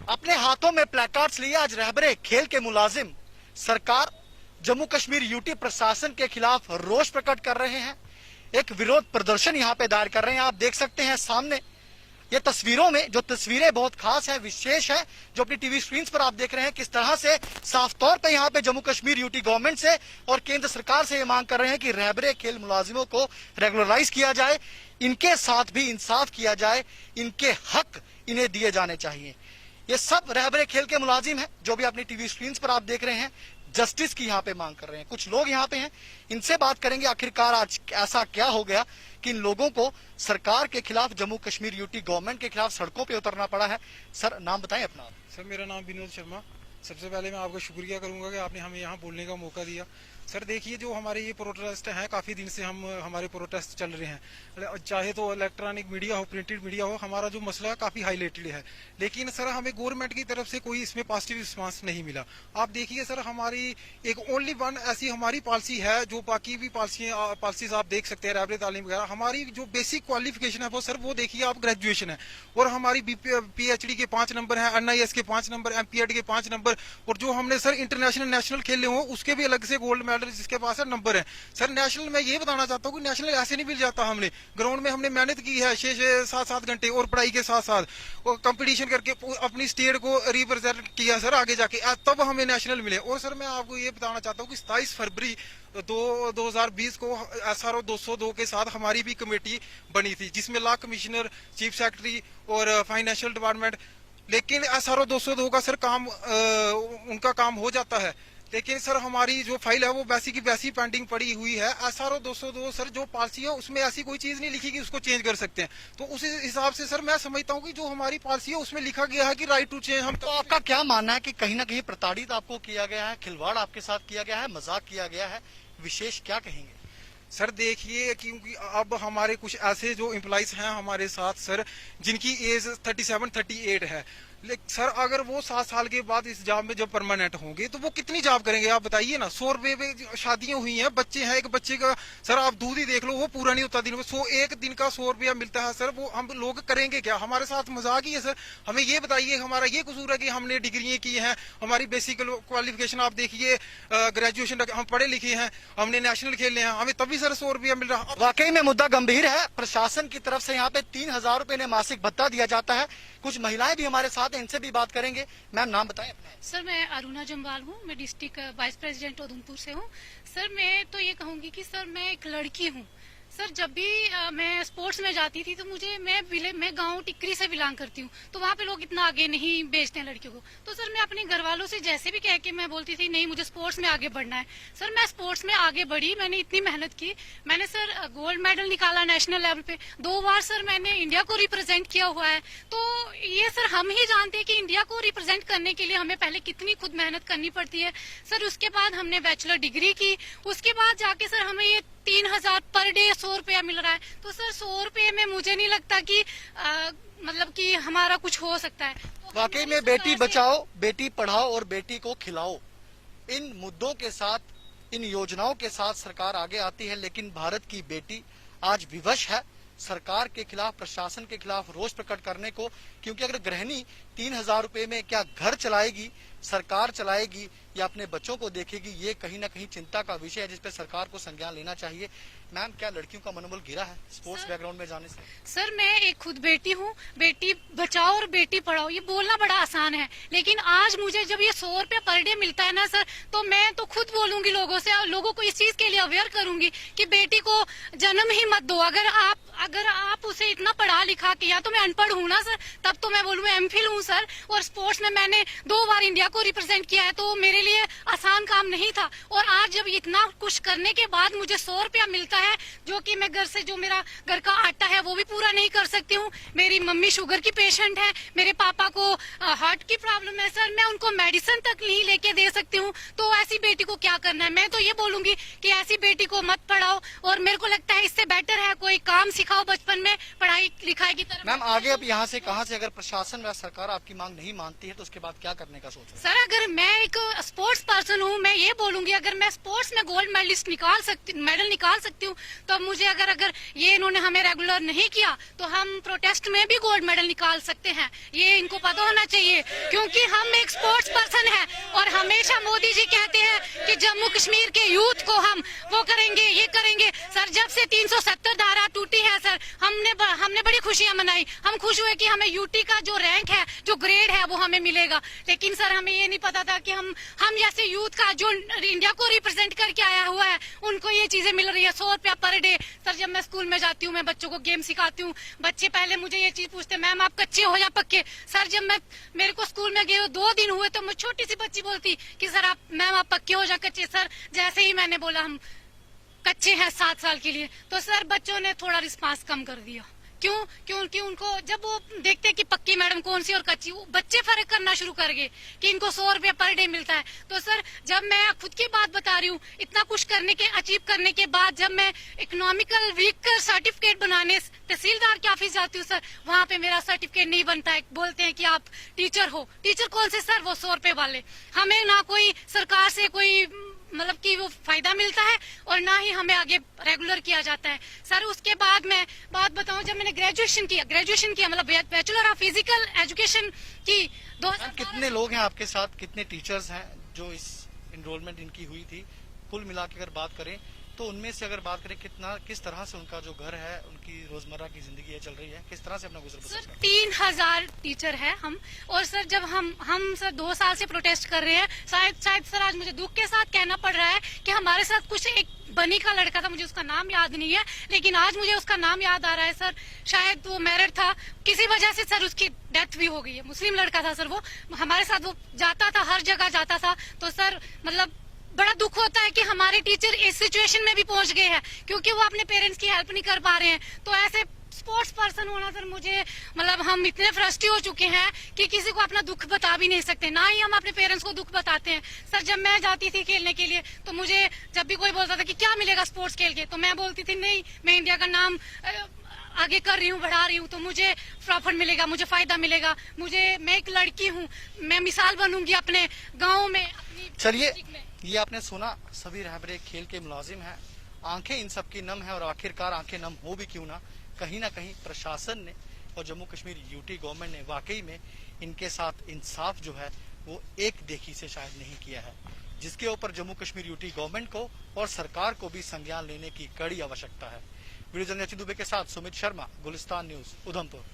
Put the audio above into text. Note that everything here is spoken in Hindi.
अपने हाथों में प्लेकार्ड्स लिए आज रहबरे खेल के मुलाजिम सरकार जम्मू कश्मीर यूटी प्रशासन के खिलाफ रोष प्रकट कर रहे हैं। एक विरोध प्रदर्शन यहाँ पे दायर कर रहे हैं। आप देख सकते हैं सामने ये तस्वीरों में जो तस्वीरें बहुत खास है, विशेष है, जो अपनी टीवी स्क्रीन पर आप देख रहे हैं, किस तरह से साफ तौर पे यहाँ पे जम्मू कश्मीर यूटी गवर्नमेंट से और केंद्र सरकार से ये मांग कर रहे हैं कि रहबरे खेल मुलाजिमों को रेगुलराइज किया जाए, इनके साथ भी इंसाफ किया जाए, इनके हक इन्हें दिए जाने चाहिए। ये सब रहबरे खेल के मुलाजिम हैं जो भी अपनी टीवी स्क्रीन पर आप देख रहे हैं, जस्टिस की यहाँ पे मांग कर रहे हैं। कुछ लोग यहाँ पे हैं, इनसे बात करेंगे आखिरकार आज ऐसा क्या हो गया कि इन लोगों को सरकार के खिलाफ, जम्मू कश्मीर यूटी गवर्नमेंट के खिलाफ सड़कों पे उतरना पड़ा है। सर, नाम बताएं अपना। सर, मेरा नाम विनोद शर्मा। सबसे पहले मैं आपका शुक्रिया करूंगा कि आपने हमें यहाँ बोलने का मौका दिया। सर देखिए, जो हमारे ये प्रोटेस्ट हैं, काफी दिन से हमारे प्रोटेस्ट चल रहे हैं, चाहे तो इलेक्ट्रॉनिक मीडिया हो, प्रिंटेड मीडिया हो, हमारा जो मसला है काफी हाईलाइटेड है। लेकिन सर हमें गवर्नमेंट की तरफ से कोई इसमें पॉजिटिव रिस्पांस नहीं मिला। आप देखिए सर, हमारी एक ओनली वन ऐसी हमारी पॉलिसी है, जो बाकी भी पॉलिसीज आप देख सकते हैं, रहबरे तालीम वगैरह, हमारी जो बेसिक क्वालिफिकेशन है वो सर वो देखिए आप ग्रेजुएशन है, और हमारी PhD के 5 नंबर है, NIS के 5 नंबर, MPED के 5 नंबर, और जो हमने सर इंटरनेशनल नेशनल खेले हो उसके भी अलग से गोल्ड मेडल जिसके पास है नंबर है। सर नेशनल में ये बताना चाहता हूँ कि नेशनल ऐसे नहीं मिल जाता। हमने ग्राउंड में हमने मेहनत की है 6-7 घंटे, और पढ़ाई के साथ साथ कंपटीशन करके अपनी स्टेट को रिप्रेजेंट किया सर आगे जाके, तब हमें नेशनल मिले। और सर मैं आपको ये बताना चाहता हूँ कि 27 फरवरी 2020 को SRO 202 के साथ हमारी भी कमेटी बनी थी, जिसमें लॉ कमिश्नर, चीफ सेक्रेटरी और फाइनेंशियल डिपार्टमेंट। लेकिन SRO 202 का सर काम उनका काम हो जाता है, लेकिन सर हमारी जो फाइल है वो वैसी की वैसी पेंडिंग पड़ी हुई है। SRO 202 सर जो पॉलिसी है उसमें ऐसी कोई चीज नहीं लिखी कि उसको चेंज कर सकते हैं। तो उस हिसाब से सर मैं समझता हूँ कि जो हमारी पॉलिसी है उसमें लिखा गया है कि राइट टू चेंज। हम तो आपका क्या मानना है कि कहीं ना कहीं प्रताड़ित आपको किया गया है, खिलवाड़ आपके साथ किया गया है, मजाक किया गया है, विशेष क्या कहेंगे? सर देखिए, क्योंकि अब हमारे कुछ ऐसे जो एम्प्लॉइज हैं हमारे साथ सर, जिनकी एज 37-38 है, लेकिन सर अगर वो 7 साल के बाद इस जॉब में जब परमानेंट होंगे तो वो कितनी जॉब करेंगे आप बताइए ना। 100 रुपए पे शादियां हुई हैं, बच्चे हैं, एक बच्चे का सर आप दूध ही देख लो वो पूरा नहीं होता दिन में। 1 दिन का 100 रुपया मिलता है सर, वो हम लोग करेंगे क्या? हमारे साथ मजाक ही है सर। हमें ये बताइए, हमारा ये कसूर है कि हमने डिग्री की हैं, हमारी बेसिक क्वालिफिकेशन आप देखिए, ग्रेजुएशन हम पढ़े लिखे हैं, हमने नेशनल खेले हैं, हमें तभी सर 100 रुपया मिल रहा। वाकई में मुद्दा गंभीर है। प्रशासन की तरफ से यहाँ पे 3000 रुपए ने मासिक भत्ता दिया जाता है। कुछ महिलाएं भी हमारे साथ हैं, इनसे भी बात करेंगे। मैम नाम बताएं अपना। सर मैं अरुणा जम्वाल हूँ, मैं डिस्ट्रिक्ट वाइस प्रेसिडेंट उधमपुर से हूँ। सर मैं तो ये कहूंगी कि सर मैं एक लड़की हूँ। सर जब भी मैं स्पोर्ट्स में जाती थी तो मैं गांव टिकरी से बिलोंग करती हूँ, तो वहाँ पे लोग इतना आगे नहीं भेजते हैं लड़कियों को। तो सर मैं अपने घर वालों से जैसे भी कह के मैं बोलती थी नहीं मुझे स्पोर्ट्स में आगे बढ़ना है। सर मैं स्पोर्ट्स में आगे बढ़ी, मैंने इतनी मेहनत की, मैंने सर गोल्ड मेडल निकाला नेशनल लेवल पे 2 बार। सर मैंने इंडिया को रिप्रेजेंट किया हुआ है। तो ये सर हम ही जानते हैं कि इंडिया को रिप्रेजेंट करने के लिए हमें पहले कितनी खुद मेहनत करनी पड़ती है। सर उसके बाद हमने बैचलर डिग्री की, उसके बाद जाके सर हमें ये 3000 पर डे 100 रुपया मिल रहा है। तो सर 100 रुपये में मुझे नहीं लगता कि मतलब कि हमारा कुछ हो सकता है। तो वाकई में बेटी बचाओ, बेटी पढ़ाओ और बेटी को खिलाओ, इन मुद्दों के साथ, इन योजनाओं के साथ सरकार आगे आती है। लेकिन भारत की बेटी आज विवश है सरकार के खिलाफ, प्रशासन के खिलाफ रोष प्रकट करने को, क्योंकि अगर गृहिणी 3000 रुपए में क्या घर चलाएगी, सरकार चलाएगी या अपने बच्चों को देखेगी, ये कहीं ना कहीं चिंता का विषय है जिसपे सरकार को संज्ञान लेना चाहिए। मैम क्या लड़कियों का मनोबल गिरा है स्पोर्ट्स बैकग्राउंड में जाने से? सर मैं एक खुद बेटी हूँ, बेटी बचाओ और बेटी पढ़ाओ ये बोलना बड़ा आसान है, लेकिन आज मुझे जब ये 100 रुपया पर डे मिलता है ना सर, तो मैं तो खुद बोलूंगी लोगों से, लोगों को इस चीज के लिए अवेयर करूंगी कि बेटी को जन्म ही मत दो। अगर आप उसे इतना पढ़ा लिखा किया, तो मैं अनपढ़ हूँ ना सर, तब तो मैं बोलूँ MPhil हूँ सर, और स्पोर्ट्स में मैंने 2 बार इंडिया को रिप्रेजेंट किया है, तो मेरे लिए आसान काम नहीं था। और आज जब इतना कुछ करने के बाद मुझे 100 रुपया मिलता है, जो कि मैं घर से जो मेरा घर का आटा है वो भी पूरा नहीं कर सकती हूँ। मेरी मम्मी शुगर की पेशेंट है, मेरे पापा को हार्ट की प्रॉब्लम है सर, मैं उनको मेडिसिन तक नहीं लेके दे सकती हूँ। तो ऐसी बेटी को क्या करना है। मैं तो ये बोलूंगी कि ऐसी बेटी को मत पढ़ाओ, और मेरे को लगता है इससे बेटर है कोई काम सिखाओ बचपन में, पढ़ाई लिखाई की तरफ। मैम आगे अब यहाँ से कहाँ से अगर प्रशासन व सरकार आपकी मांग नहीं मानती है तो उसके बाद क्या करने का सोच रहे हैं? सर अगर मैं एक स्पोर्ट्स पर्सन हूँ, मैं ये बोलूंगी अगर मैं स्पोर्ट्स में गोल्ड मेडल निकाल सकती हूँ तो मुझे अगर ये इन्होंने हमें रेगुलर नहीं किया तो हम प्रोटेस्ट में भी गोल्ड मेडल निकाल सकते हैं। ये इनको पता होना चाहिए, क्योंकि हम एक स्पोर्ट्स पर्सन है और हमेशा मोदी जी कहते हैं कि जम्मू कश्मीर के यूथ को हम वो करेंगे, ये करेंगे। सर जब से 370 धारा टूटी है सर, हमने बड़ी खुशियां मनाई। हम खुश हुए कि हमें यूटी का जो रैंक है, जो ग्रेड है वो हमें मिलेगा। लेकिन सर हमें ये नहीं पता था कि हम जैसे यूथ का जो इंडिया को रिप्रेजेंट करके आया हुआ है उनको ये चीजें मिल रही है 100 रुपया पर डे। सर जब मैं स्कूल में जाती हूँ, मैं बच्चों को गेम सिखाती हूँ, बच्चे पहले मुझे ये चीज पूछते मैम आप कच्चे हो या पक्के। सर जब मेरे को स्कूल में गए 2 दिन हुए तो मैं छोटी सी बच्ची बोलती कि सर मैम आप पक्के हो या कच्चे। सर जैसे ही मैंने बोला हम कच्चे हैं 7 साल के लिए, तो सर बच्चों ने थोड़ा रिस्पांस कम कर दिया। क्यों? क्योंकि उनको जब वो देखते हैं कि पक्की मैडम कौन सी और कच्ची, वो बच्चे फर्क करना शुरू कर गए कि इनको 100 रुपया पर डे मिलता है। तो सर जब मैं खुद की बात बता रही हूँ, इतना कुछ अचीव करने के बाद जब मैं इकोनॉमिकल वीक का सर्टिफिकेट बनाने तहसीलदार के ऑफिस जाती हूँ सर, वहाँ पे मेरा सर्टिफिकेट नहीं बनता है। बोलते हैं कि आप टीचर हो। टीचर कौन से सर? वो 100 रुपए वाले। हमें ना कोई सरकार से कोई मतलब कि वो फायदा मिलता है और ना ही हमें आगे रेगुलर किया जाता है। सर उसके बाद मैं बात बताऊं, जब मैंने ग्रेजुएशन किया मतलब बैचलर ऑफ फिजिकल एजुकेशन की 2012। कितने लोग हैं आपके साथ, कितने टीचर्स हैं जो इस एनरोलमेंट इनकी हुई थी? कुल मिला के अगर बात करें तो उनमें से अगर बात करें किस तरह से उनका जो घर है, उनकी रोजमर्रा की जिंदगी है चल रही है, किस तरह से अपना गुजर बसर सर कर रहे हैं? 3000 टीचर है हम। और सर जब हम सर 2 साल से प्रोटेस्ट कर रहे हैं, शायद सर आज मुझे दुख के साथ कहना पड़ रहा है कि हमारे साथ कुछ एक बनी का लड़का था, मुझे उसका नाम याद नहीं है, लेकिन आज मुझे उसका नाम याद आ रहा है सर। शायद वो मैरिड था, किसी वजह से सर उसकी डेथ भी हो गई है। मुस्लिम लड़का था सर, वो हमारे साथ वो जाता था, हर जगह जाता था। तो सर मतलब बड़ा दुख होता है कि हमारे टीचर इस सिचुएशन में भी पहुंच गए हैं क्योंकि वो अपने पेरेंट्स की हेल्प नहीं कर पा रहे हैं। तो ऐसे स्पोर्ट्स पर्सन होना सर, मुझे मतलब हम इतने फ्रस्ट्रेट हो चुके हैं कि किसी को अपना दुख बता भी नहीं सकते, ना ही हम अपने पेरेंट्स को दुख बताते हैं। सर जब मैं जाती थी खेलने के लिए तो मुझे जब भी कोई बोलता था कि क्या मिलेगा स्पोर्ट्स खेल के, तो मैं बोलती थी नहीं, मैं इंडिया का नाम आगे कर रही हूँ, बढ़ा रही हूँ, तो मुझे प्रॉफिट मिलेगा, मुझे फायदा मिलेगा, मैं एक लड़की हूँ, मैं मिसाल बनूंगी अपने गाँव में, अपनी चलिए डिस्ट्रिक्ट में। ये आपने सुना, सभी रहबरे खेल के मुलाजिम हैं, आंखें इन सबकी नम है और आखिरकार आंखें नम हो भी क्यों ना कहीं प्रशासन ने और जम्मू कश्मीर यूटी गवर्नमेंट ने वाकई में इनके साथ इंसाफ जो है वो एक देखी से शायद नहीं किया है, जिसके ऊपर जम्मू कश्मीर यूटी गवर्नमेंट को और सरकार को भी संज्ञान लेने की कड़ी आवश्यकता है। वीडियो जर्नलिस्ट दुबे के साथ सुमित शर्मा, गुलिस्तान न्यूज, उधमपुर।